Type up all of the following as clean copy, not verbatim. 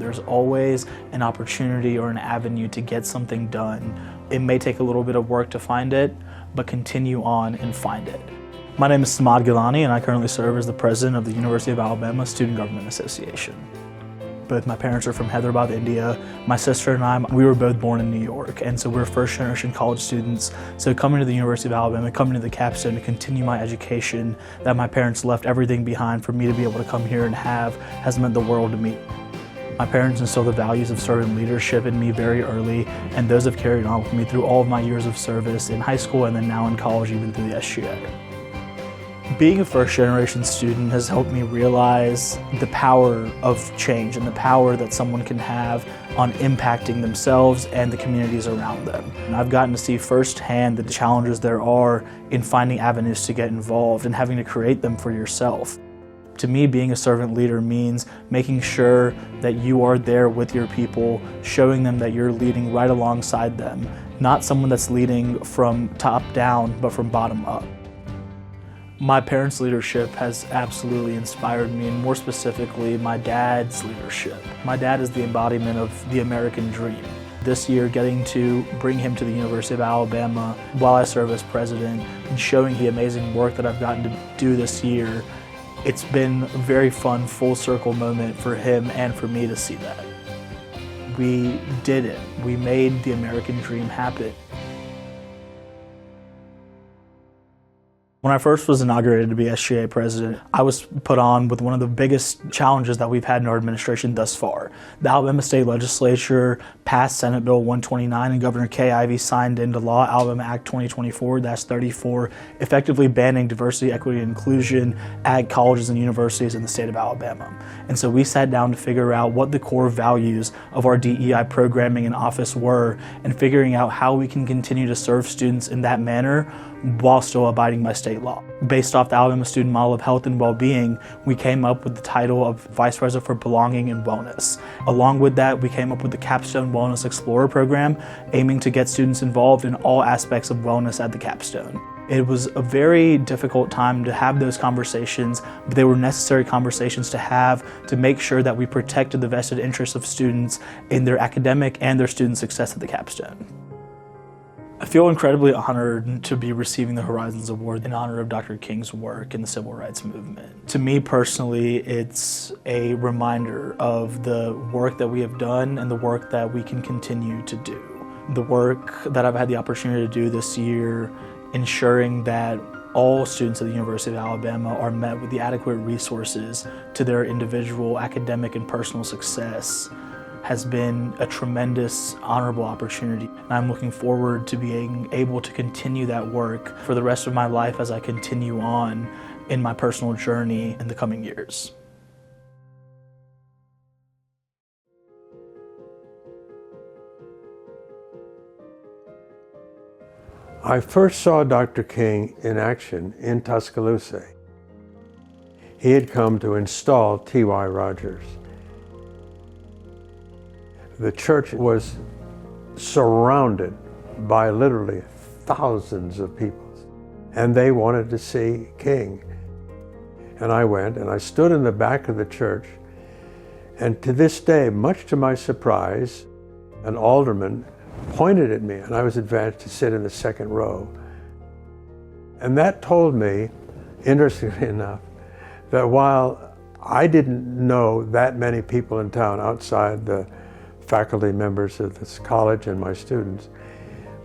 There's always an opportunity or an avenue to get something done. It may take a little bit of work to find it, but continue on and find it. My name is Samad Gilani, and I currently serve as the president of the University of Alabama Student Government Association. Both my parents are from Hyderabad, India. My sister and I, we were both born in New York, and so we're first-generation college students. So coming to the University of Alabama, coming to the capstone to continue my education that my parents left everything behind for me to be able to come here and have has meant the world to me. My parents instilled the values of servant leadership in me very early, and those have carried on with me through all of my years of service in high school and then now in college, even through the SGA. Being a first-generation student has helped me realize the power of change and the power that someone can have on impacting themselves and the communities around them. And I've gotten to see firsthand the challenges there are in finding avenues to get involved and having to create them for yourself. To me, being a servant leader means making sure that you are there with your people, showing them that you're leading right alongside them, not someone that's leading from top down, but from bottom up. My parents' leadership has absolutely inspired me, and more specifically, my dad's leadership. My dad is the embodiment of the American dream. This year, getting to bring him to the University of Alabama while I serve as president and showing the amazing work that I've gotten to do this year, it's been a very fun, full circle moment for him and for me to see that. We did it. We made the American dream happen. When I first was inaugurated to be SGA president, I was put on with one of the biggest challenges that we've had in our administration thus far. The Alabama State Legislature passed Senate Bill 129 and Governor Kay Ivey signed into law Alabama Act 2024-34, effectively banning diversity, equity, and inclusion at colleges and universities in the state of Alabama. And so we sat down to figure out what the core values of our DEI programming and office were, and figuring out how we can continue to serve students in that manner while still abiding by state law. Based off the Alabama Student Model of Health and Well-Being, we came up with the title of Vice President for Belonging and Wellness. Along with that, we came up with the Capstone Wellness Explorer program, aiming to get students involved in all aspects of wellness at the capstone. It was a very difficult time to have those conversations, but they were necessary conversations to have to make sure that we protected the vested interests of students in their academic and their student success at the capstone. I feel incredibly honored to be receiving the Horizons Award in honor of Dr. King's work in the civil rights movement. To me personally, it's a reminder of the work that we have done and the work that we can continue to do. The work that I've had the opportunity to do this year, ensuring that all students at the University of Alabama are met with the adequate resources to their individual academic and personal success, has been a tremendous, honorable opportunity. And I'm looking forward to being able to continue that work for the rest of my life as I continue on in my personal journey in the coming years. I first saw Dr. King in action in Tuscaloosa. He had come to install T.Y. Rogers. The church was surrounded by literally thousands of people, and they wanted to see King. And I went and I stood in the back of the church, and to this day, much to my surprise, an alderman pointed at me, and I was advanced to sit in the second row. And that told me, interestingly enough, that while I didn't know that many people in town outside the faculty members of this college and my students,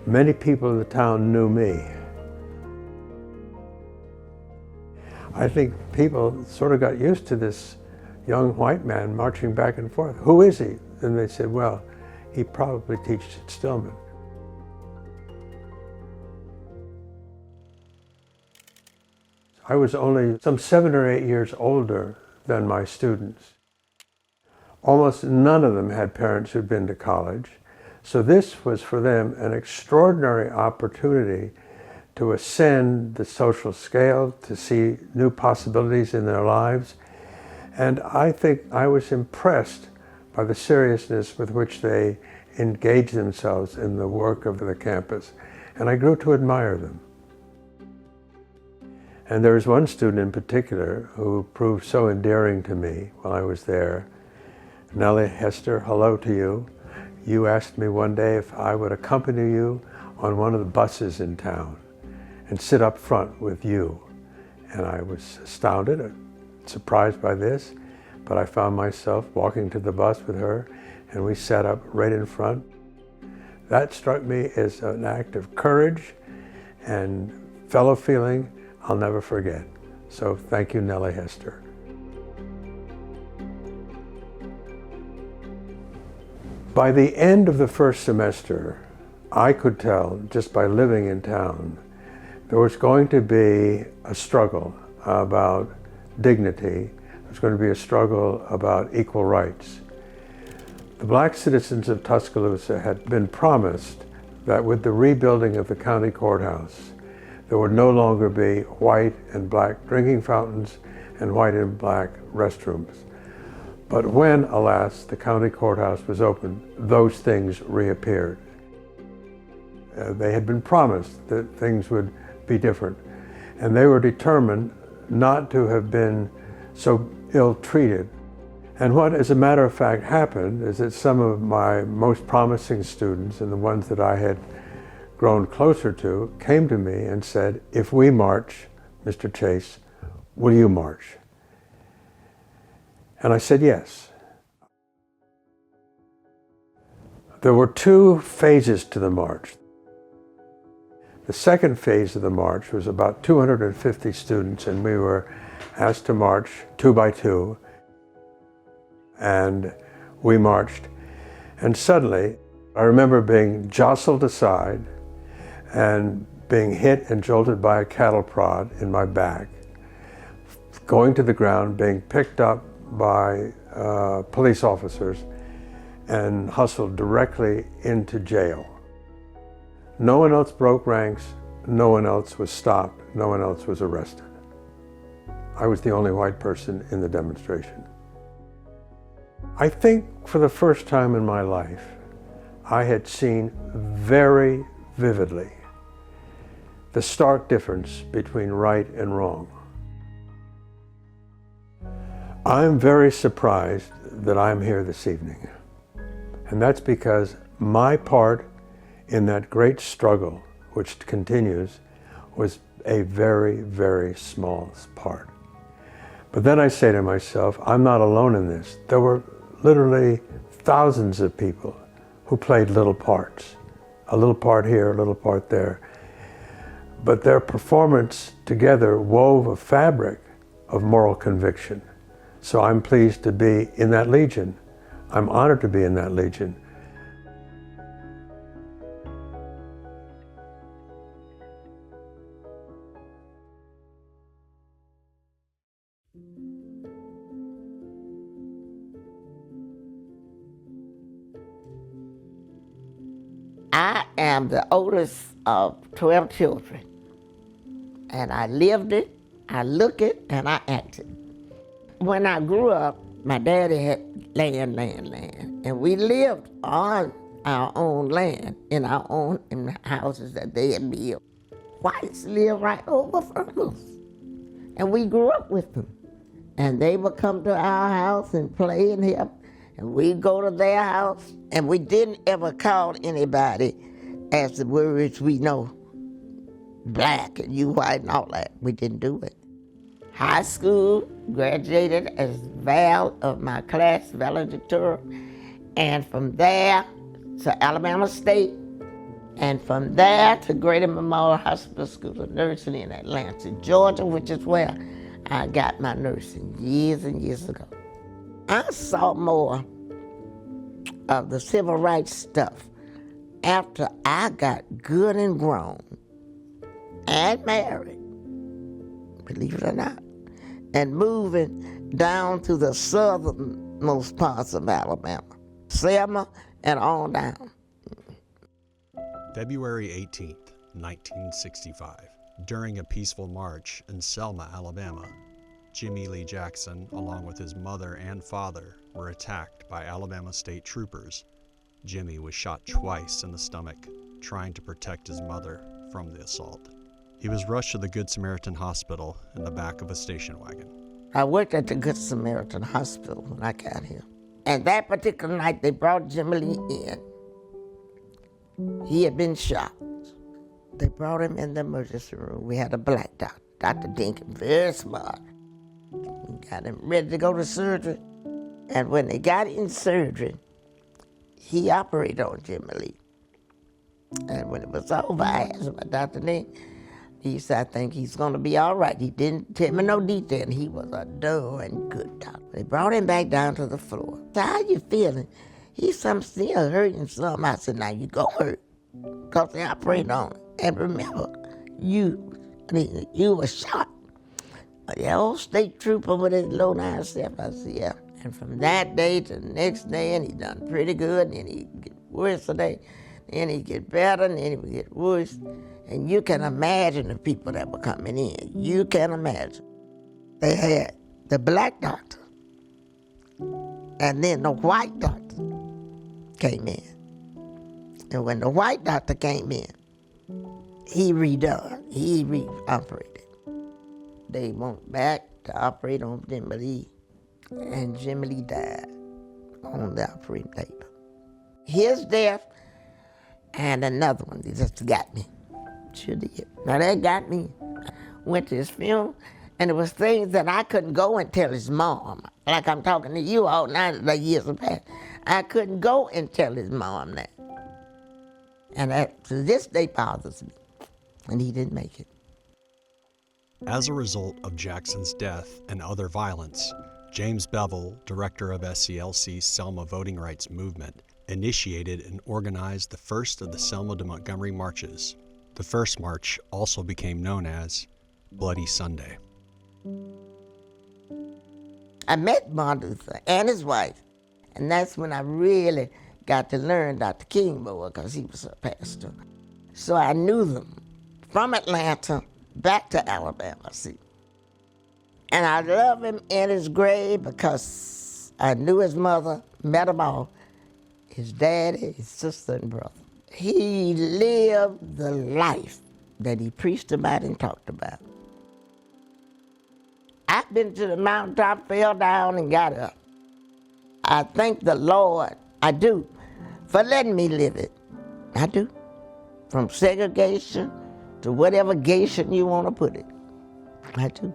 many people in the town knew me. I think people sort of got used to this young white man marching back and forth. Who is he? And they said, well, he probably teaches at Stillman. I was only some 7 or 8 years older than my students. Almost none of them had parents who'd been to college, so this was for them an extraordinary opportunity to ascend the social scale, to see new possibilities in their lives. And I think I was impressed by the seriousness with which they engaged themselves in the work of the campus, and I grew to admire them. And there was one student in particular who proved so endearing to me while I was there. Nellie Hester, hello to you. You asked me one day if I would accompany you on one of the buses in town and sit up front with you. And I was astounded and surprised by this, but I found myself walking to the bus with her, and we sat up right in front. That struck me as an act of courage and fellow feeling I'll never forget. So thank you, Nellie Hester. By the end of the first semester, I could tell, just by living in town, there was going to be a struggle about dignity. There was going to be a struggle about equal rights. The black citizens of Tuscaloosa had been promised that with the rebuilding of the county courthouse, there would no longer be white and black drinking fountains and white and black restrooms. But when, alas, the county courthouse was opened, those things reappeared. They had been promised that things would be different, and they were determined not to have been so ill-treated. And what, as a matter of fact, happened is that some of my most promising students, and the ones that I had grown closer to, came to me and said, if we march, Mr. Chase, will you march? And I said yes. There were two phases to the march. The second phase of the march was about 250 students, and we were asked to march 2 by 2. And we marched. And suddenly, I remember being jostled aside and being hit and jolted by a cattle prod in my back, going to the ground, being picked up by police officers and hustled directly into jail. No one else broke ranks, no one else was stopped, no one else was arrested. I was the only white person in the demonstration. I think for the first time in my life, I had seen very vividly the stark difference between right and wrong. I'm very surprised that I'm here this evening. And that's because my part in that great struggle, which continues, was a very, very small part. But then I say to myself, I'm not alone in this. There were literally thousands of people who played little parts. A little part here, a little part there. But their performance together wove a fabric of moral conviction. So I'm pleased to be in that legion. I'm honored to be in that legion. I am the oldest of 12 children, and I lived it, I look it, and I act it. When I grew up, my daddy had land, and we lived on our own land, in the houses that they had built. Whites lived right over from us, and we grew up with them. And they would come to our house and play and help, and we'd go to their house, and we didn't ever call anybody as the words we know, black and you white and all that. We didn't do it. High school, graduated as Val of my class, valedictorian, and from there to Alabama State, and from there to Grady Memorial Hospital School of Nursing in Atlanta, Georgia, which is where I got my nursing years and years ago. I saw more of the civil rights stuff after I got good and grown and married, believe it or not, and moving down to the southernmost parts of Alabama, Selma and on down. February 18th, 1965. During a peaceful march in Selma, Alabama, Jimmy Lee Jackson, along with his mother and father, were attacked by Alabama state troopers. Jimmy was shot twice in the stomach, trying to protect his mother from the assault. He was rushed to the Good Samaritan Hospital in the back of a station wagon. I worked at the Good Samaritan Hospital when I got here. And that particular night, they brought Jimmy Lee in. He had been shot. They brought him in the emergency room. We had a black doctor, Dr. Dinkin, very smart. We got him ready to go to surgery. And when they got in surgery, he operated on Jimmy Lee. And when it was over, I asked him, Dr. Dinkin, he said, I think he's going to be all right. He didn't tell me no detail. He was a thorough and good doctor. They brought him back down to the floor. So how you feeling? He said, I'm still hurting some. I said, now you go hurt, because they operated on him. And remember, you were shot. The old state trooper with his low 9 step. I said, yeah. And from that day to the next day, and he done pretty good, and then he get worse today. Then he get better, and then he would get worse. And you can imagine the people that were coming in. You can imagine. They had the black doctor, and then the white doctor came in. And when the white doctor came in, he re-operated. They went back to operate on Jimmy Lee, and Jimmy Lee died on the operating table. His death and another one, they just got me. Sure did. Now that got me. Went to his funeral, and it was things that I couldn't go and tell his mom. Like I'm talking to you all now that the years have passed. I couldn't go and tell his mom that. And that to this day bothers me. And he didn't make it. As a result of Jackson's death and other violence, James Bevel, director of SCLC's Selma Voting Rights Movement, initiated and organized the first of the Selma to Montgomery marches. The first march also became known as Bloody Sunday. I met Martin Luther and his wife, and that's when I really got to learn Dr. King more, because he was a pastor. So I knew them from Atlanta back to Alabama, see. And I love him in his grave because I knew his mother, met them all, his daddy, his sister, and brother. He lived the life that he preached about and talked about. I've been to the mountaintop, fell down, and got up. I thank the Lord, I do, for letting me live it. I do. From segregation to whatever gation you want to put it. I do.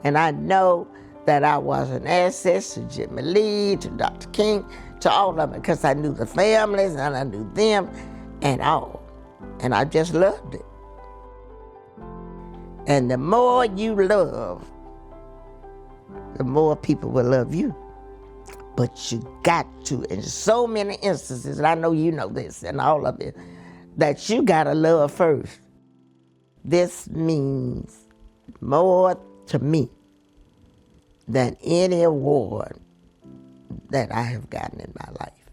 And I know that I was an asset to Jimmy Lee, to Dr. King, to all of them, because I knew the families and I knew them and all. And I just loved it. And the more you love, the more people will love you. But you got to, in so many instances, and I know you know this and all of it, that you gotta love first. This means more to me than any award that I have gotten in my life.